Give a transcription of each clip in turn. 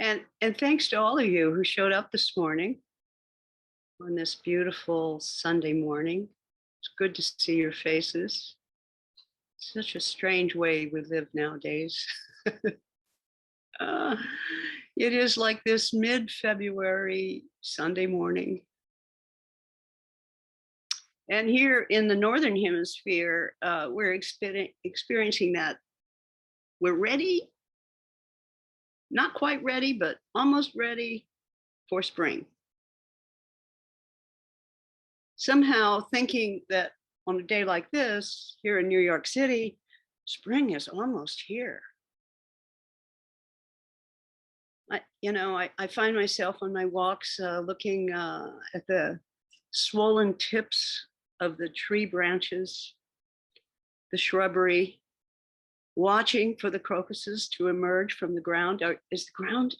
And thanks to all of you who showed up this morning on this beautiful Sunday morning. It's good to see your faces. Such a strange way we live nowadays. uh, it is like this mid-February Sunday morning. And here in the Northern Hemisphere, we're experiencing that. We're ready, not quite ready, but almost ready for spring. Somehow thinking that on a day like this, here in New York City, spring is almost here. I find myself on my walks looking at the swollen tips of the tree branches, the shrubbery, watching for the crocuses to emerge from the ground. Is the ground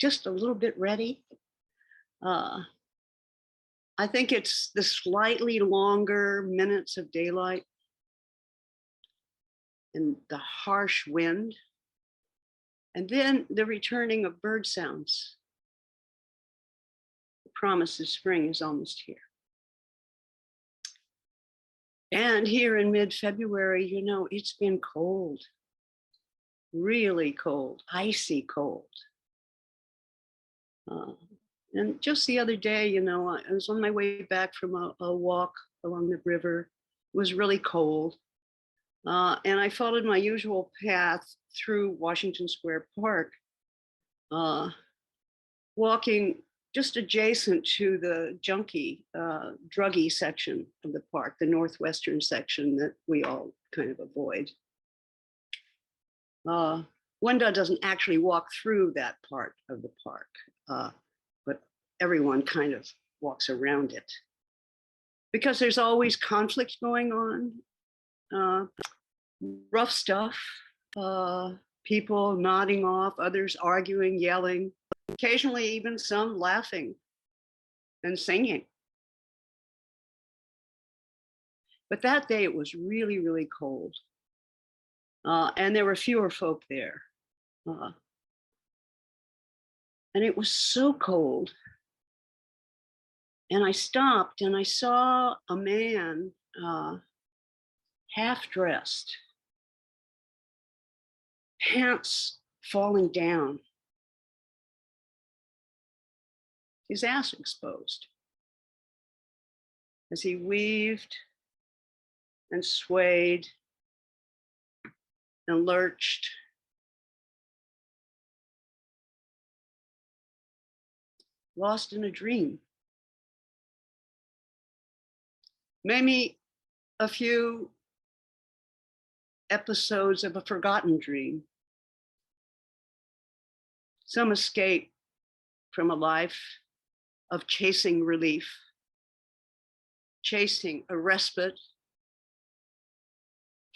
just a little bit ready? I think it's the slightly longer minutes of daylight and the harsh wind, and then the returning of bird sounds. The promise of spring is almost here. And here in mid-February, it's been cold, really cold, icy cold. And just the other day, I was on my way back from a walk along the river. It was really cold. And I followed my usual path through Washington Square Park, walking just adjacent to the druggy section of the park, the northwestern section that we all kind of avoid. One doesn't actually walk through that part of the park, but everyone kind of walks around it because there's always conflict going on, rough stuff, people nodding off, others arguing, yelling, occasionally even some laughing and singing. But that day it was really, really cold. And there were fewer folk there. And it was so cold. And I stopped and I saw a man half dressed, pants falling down, his ass exposed, as he weaved and swayed and lurched. Lost in a dream. Maybe a few episodes of a forgotten dream. Some escape from a life of chasing relief, chasing a respite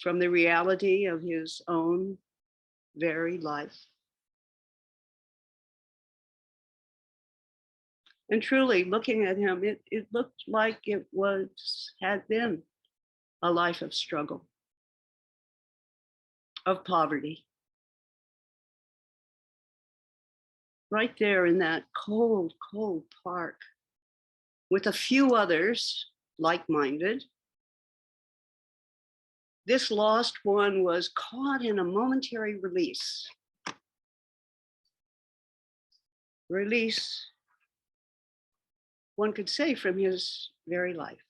from the reality of his own very life. And truly, looking at him, it looked like it had been a life of struggle, of poverty. Right there in that cold, cold park, with a few others like-minded. This lost one was caught in a momentary release. Release, one could say, from his very life.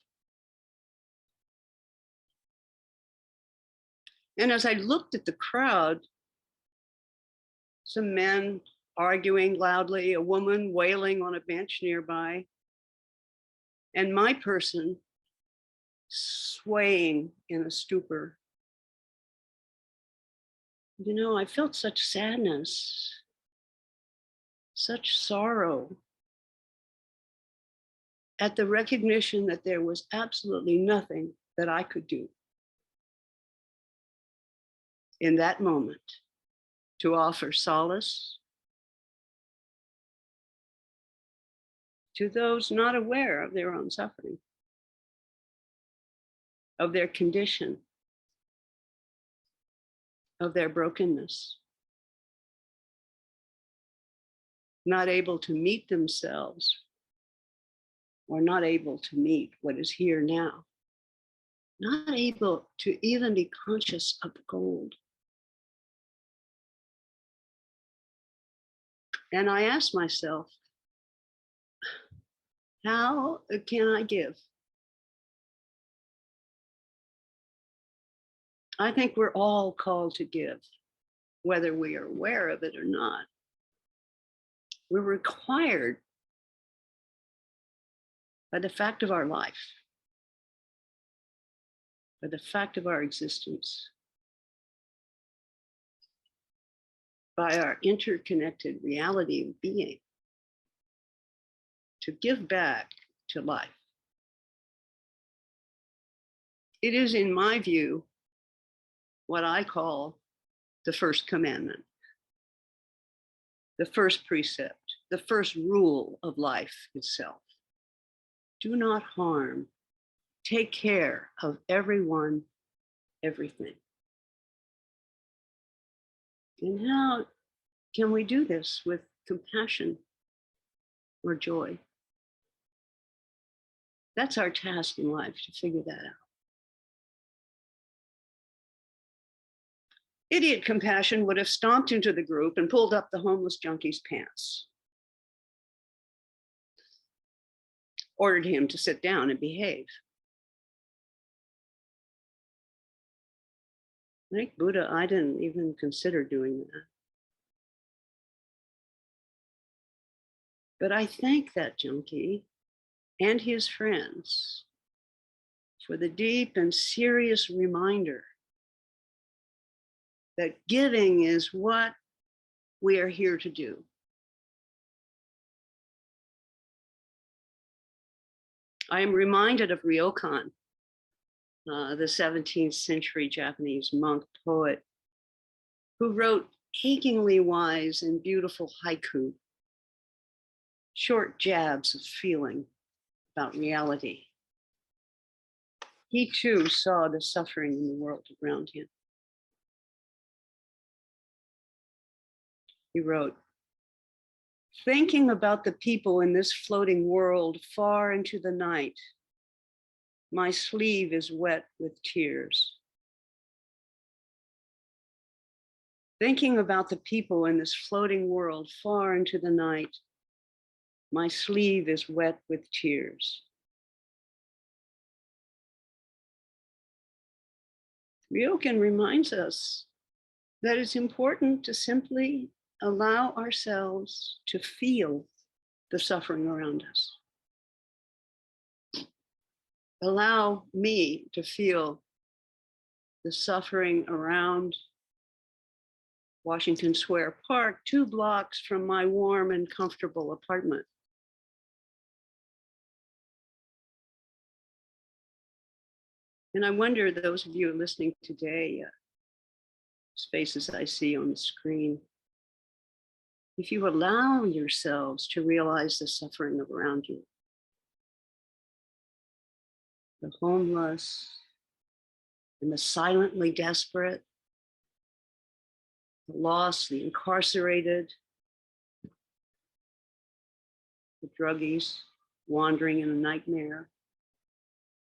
And as I looked at the crowd, some men arguing loudly, a woman wailing on a bench nearby, and my person swaying in a stupor. I felt such sadness, such sorrow at the recognition that there was absolutely nothing that I could do in that moment to offer solace to those not aware of their own suffering, of their condition, of their brokenness. not able to meet themselves, or not able to meet what is here now, not able to even be conscious of the gold. And I asked myself, how can I give? I think we're all called to give, whether we are aware of it or not. We're required by the fact of our life, by the fact of our existence, by our interconnected reality of being, to give back to life. It is, in my view, what I call the first commandment, the first precept, the first rule of life itself. Do not harm. Take care of everyone, everything. And how can we do this with compassion or joy? That's our task in life, to figure that out. Idiot compassion would have stomped into the group and pulled up the homeless junkie's pants, ordered him to sit down and behave. Like Buddha, I didn't even consider doing that. But I thank that junkie and his friends for the deep and serious reminder that giving is what we are here to do. I am reminded of Ryokan, the 17th century Japanese monk poet, who wrote achingly wise and beautiful haiku, short jabs of feeling about reality. He too saw the suffering in the world around him. He wrote, thinking about the people in this floating world far into the night, my sleeve is wet with tears. Thinking about the people in this floating world far into the night, my sleeve is wet with tears. Ryokan reminds us that it's important to simply allow ourselves to feel the suffering around us. Allow me to feel the suffering around Washington Square Park, 2 blocks from my warm and comfortable apartment. And I wonder, those of you listening today, spaces I see on the screen, if you allow yourselves to realize the suffering around you, the homeless and the silently desperate, the lost, the incarcerated, the druggies wandering in a nightmare,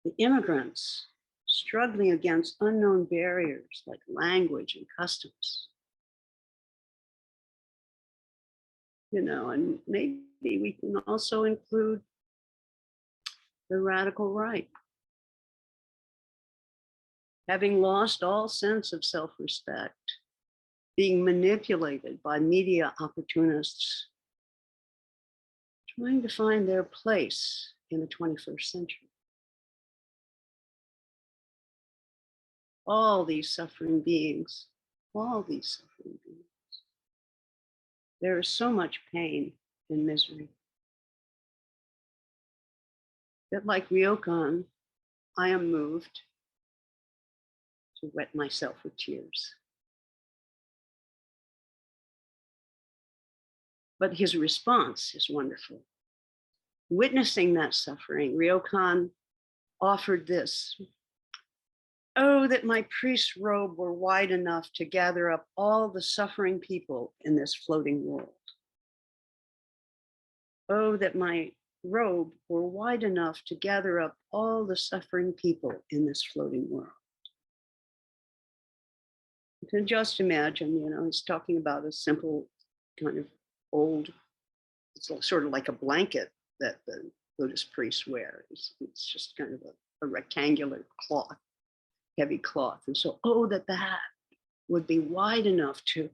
the immigrants struggling against unknown barriers like language and customs. You know, and maybe we can also include the radical right. Having lost all sense of self-respect, being manipulated by media opportunists, trying to find their place in the 21st century. All these suffering beings, there is so much pain and misery that, like Ryokan, I am moved to wet myself with tears. But his response is wonderful. Witnessing that suffering, Ryokan offered this. Oh, that my priest's robe were wide enough to gather up all the suffering people in this floating world. Oh, that my robe were wide enough to gather up all the suffering people in this floating world. You can just imagine, he's talking about a simple kind of old, it's sort of like a blanket that the Buddhist priests wear. It's just kind of a rectangular cloth, heavy cloth. And so, oh, that would be wide enough to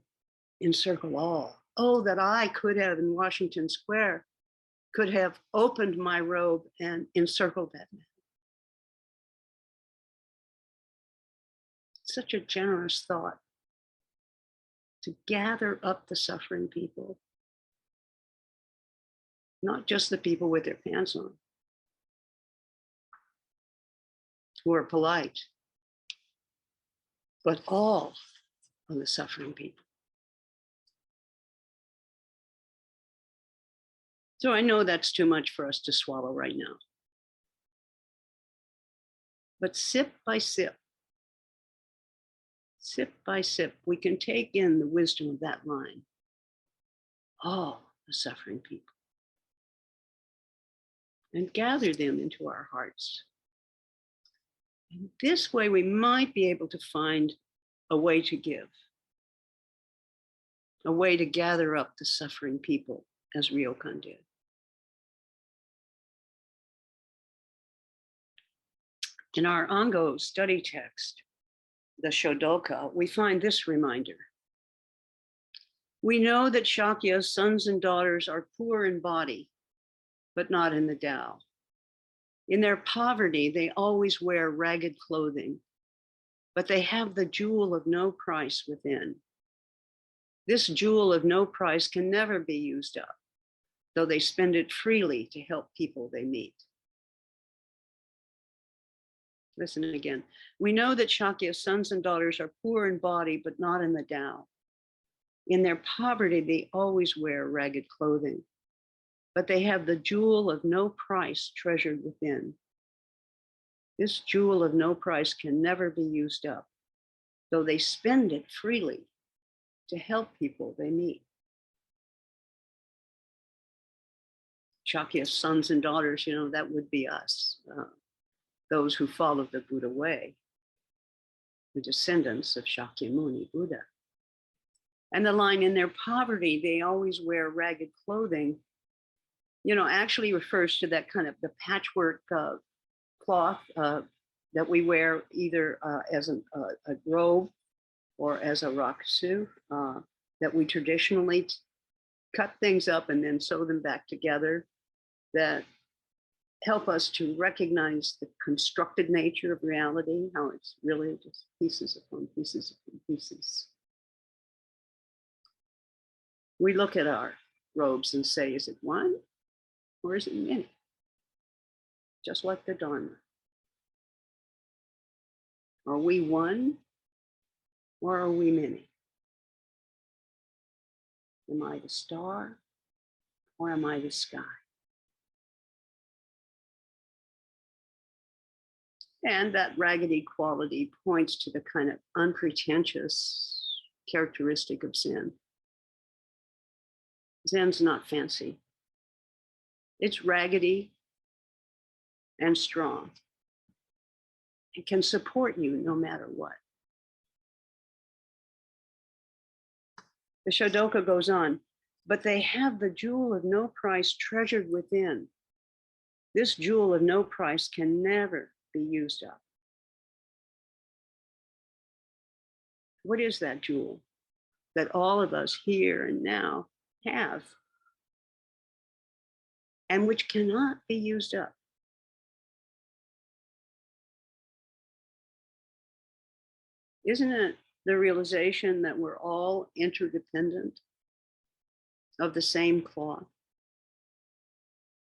encircle all. Oh, that I could have in Washington Square, could have opened my robe and encircled that man. Such a generous thought to gather up the suffering people, not just the people with their pants on, who are polite, but all of the suffering people. So I know that's too much for us to swallow right now. But sip by sip, we can take in the wisdom of that line. All the suffering people. And gather them into our hearts. And this way we might be able to find a way to give, a way to gather up the suffering people as Ryokan did. In our Ango study text, the Shodoka, we find this reminder. We know that Shakya's sons and daughters are poor in body, but not in the Tao. In their poverty, they always wear ragged clothing, but they have the jewel of no price within. This jewel of no price can never be used up, though they spend it freely to help people they meet. Listen again. We know that Shakya's sons and daughters are poor in body, but not in the Tao. In their poverty, they always wear ragged clothing, but they have the jewel of no price treasured within. This jewel of no price can never be used up, though they spend it freely to help people they meet. Shakya's sons and daughters, that would be us, those who follow the Buddha way, the descendants of Shakyamuni Buddha. And the line, in their poverty, they always wear ragged clothing, actually refers to that kind of the patchwork cloth that we wear either as a robe or as a rakusu, that we traditionally cut things up and then sew them back together, that help us to recognize the constructed nature of reality, how it's really just pieces upon pieces upon pieces. We look at our robes and say, is it one or is it many? Just like the Dharma. Are we one or are we many? Am I the star or am I the sky? And that raggedy quality points to the kind of unpretentious characteristic of Zen. Zen's not fancy. It's raggedy and strong. It can support you no matter what. The Shodoka goes on, but they have the jewel of no price treasured within. This jewel of no price can never be used up. What is that jewel that all of us here and now have, and which cannot be used up? Isn't it the realization that we're all interdependent of the same cloth?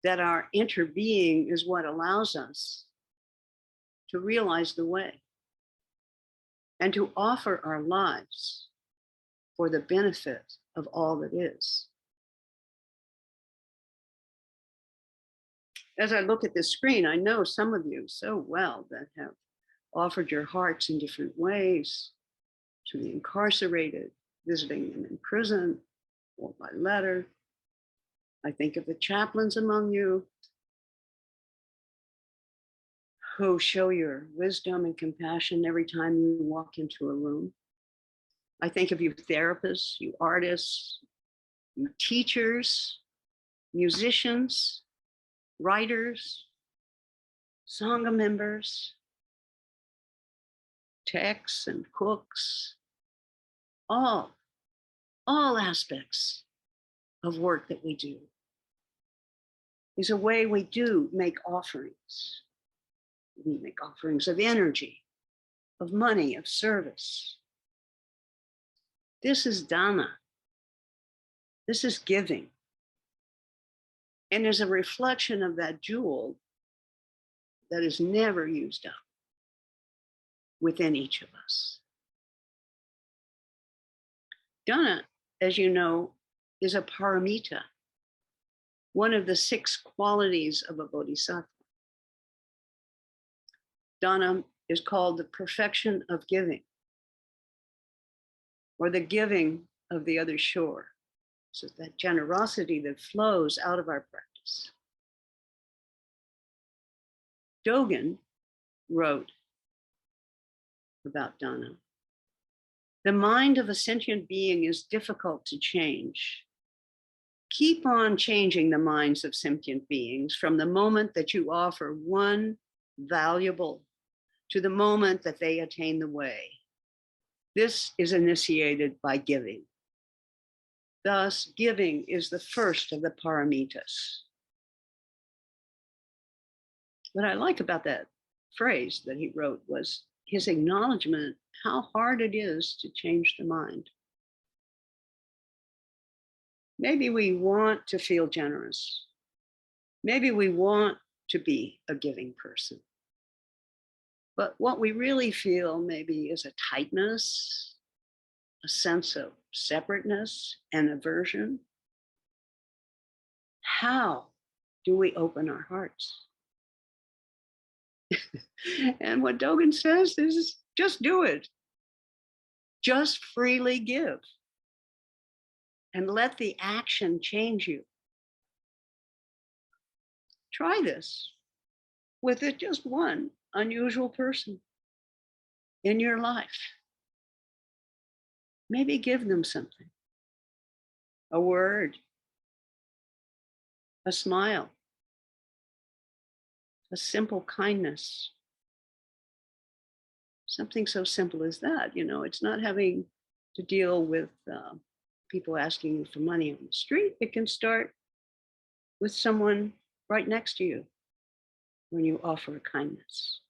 That our interbeing is what allows us to realize the way and to offer our lives for the benefit of all that is. As I look at this screen, I know some of you so well that have offered your hearts in different ways to the incarcerated, visiting them in prison or by letter. I think of the chaplains among you who show your wisdom and compassion every time you walk into a room. I think of you therapists, you artists, you teachers, musicians, writers, Sangha members, techs and cooks, all aspects of work that we do is a way we do make offerings. We make offerings of energy, of money, of service. This is dana. This is giving. And is a reflection of that jewel that is never used up within each of us. Dana, as you know, is a paramita, one of the 6 qualities of a bodhisattva. Dana is called the perfection of giving, or the giving of the other shore. So that generosity that flows out of our practice. Dogen wrote about dana. The mind of a sentient being is difficult to change. Keep on changing the minds of sentient beings from the moment that you offer one valuable to the moment that they attain the way. This is initiated by giving. Thus, giving is the first of the paramitas. What I like about that phrase that he wrote was his acknowledgement how hard it is to change the mind. Maybe we want to feel generous. Maybe we want to be a giving person. But what we really feel maybe is a tightness, a sense of separateness and aversion. How do we open our hearts? And what Dogen says is just do it. Just freely give. And let the action change you. Try this with it just one unusual person in your life. Maybe give them something, a word, a smile, a simple kindness. Something so simple as that, you know, it's not having to deal with people asking you for money on the street. It can start with someone right next to you when you offer a kindness.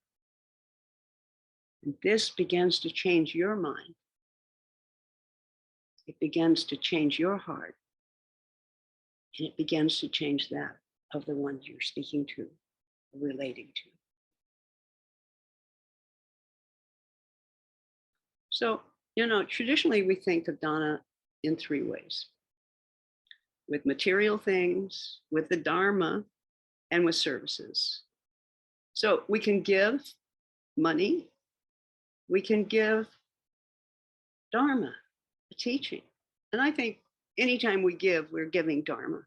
And this begins to change your mind. It begins to change your heart. And it begins to change that of the ones you're speaking to, or relating to. So, you know, traditionally we think of dana in 3 ways. With material things, with the Dharma, and with services. So we can give money, we can give Dharma, a teaching. And I think anytime we give, we're giving Dharma,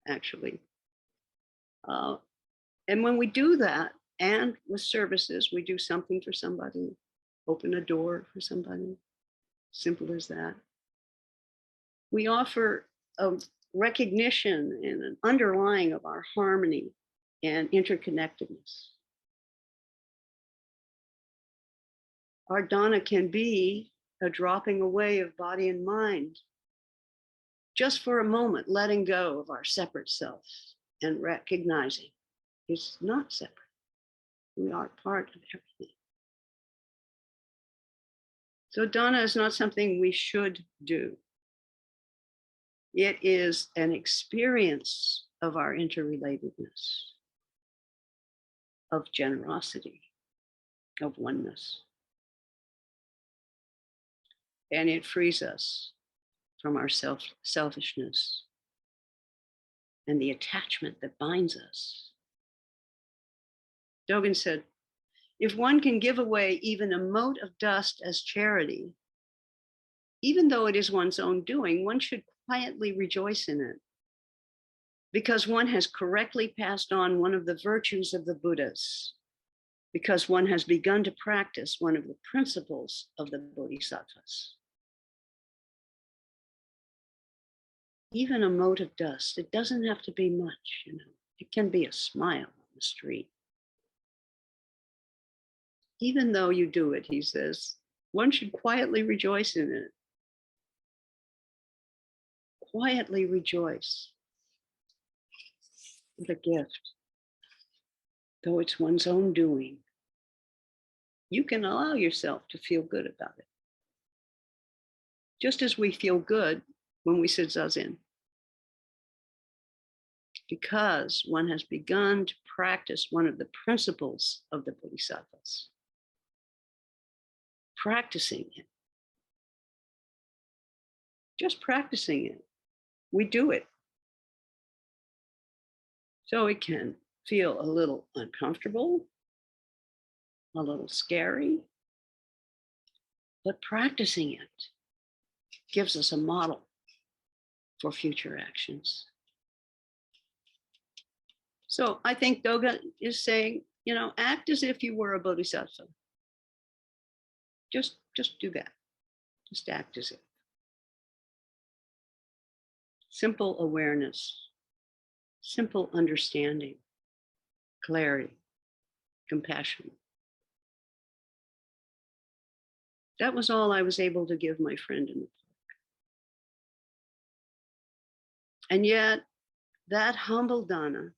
actually. And when we do that, and with services, we do something for somebody, open a door for somebody, simple as that. We offer a recognition and an underlying of our harmony and interconnectedness. Our dana can be a dropping away of body and mind, just for a moment, letting go of our separate self and recognizing it's not separate. We are part of everything. So dana is not something we should do. It is an experience of our interrelatedness, of generosity, of oneness. And it frees us from our selfishness and the attachment that binds us. Dogen said, if one can give away even a mote of dust as charity, even though it is one's own doing, one should quietly rejoice in it, because one has correctly passed on one of the virtues of the Buddhas, because one has begun to practice one of the principles of the Bodhisattvas. Even a mote of dust, it doesn't have to be much, you know. It can be a smile on the street. Even though you do it, he says, one should quietly rejoice in it. Quietly rejoice with a gift, though it's one's own doing. You can allow yourself to feel good about it. Just as we feel good when we sit zazen. Because one has begun to practice one of the principles of the Bodhisattvas. Practicing it. Just practicing it. We do it. So it can feel a little uncomfortable, a little scary, but practicing it gives us a model for future actions. So I think Dogen is saying, you know, act as if you were a bodhisattva. Just do that. Just act as if. Simple awareness, simple understanding, clarity, compassion. That was all I was able to give my friend in the park. And yet, that humble dana,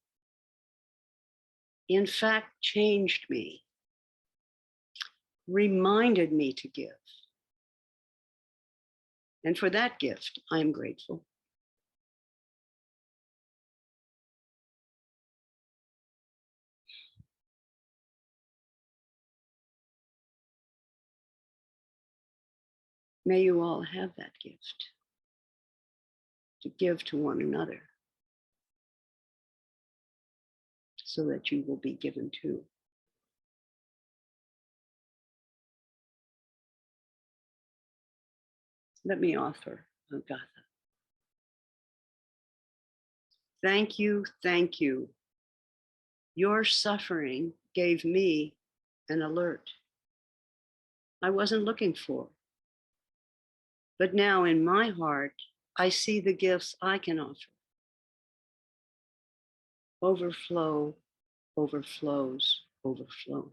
in fact, changed me, reminded me to give. And for that gift, I'm grateful. May you all have that gift to give to one another so that you will be given to. Let me offer a gatha. Thank you, thank you. Your suffering gave me an alert I wasn't looking for. But now in my heart, I see the gifts I can offer. Overflow, overflows, overflowing.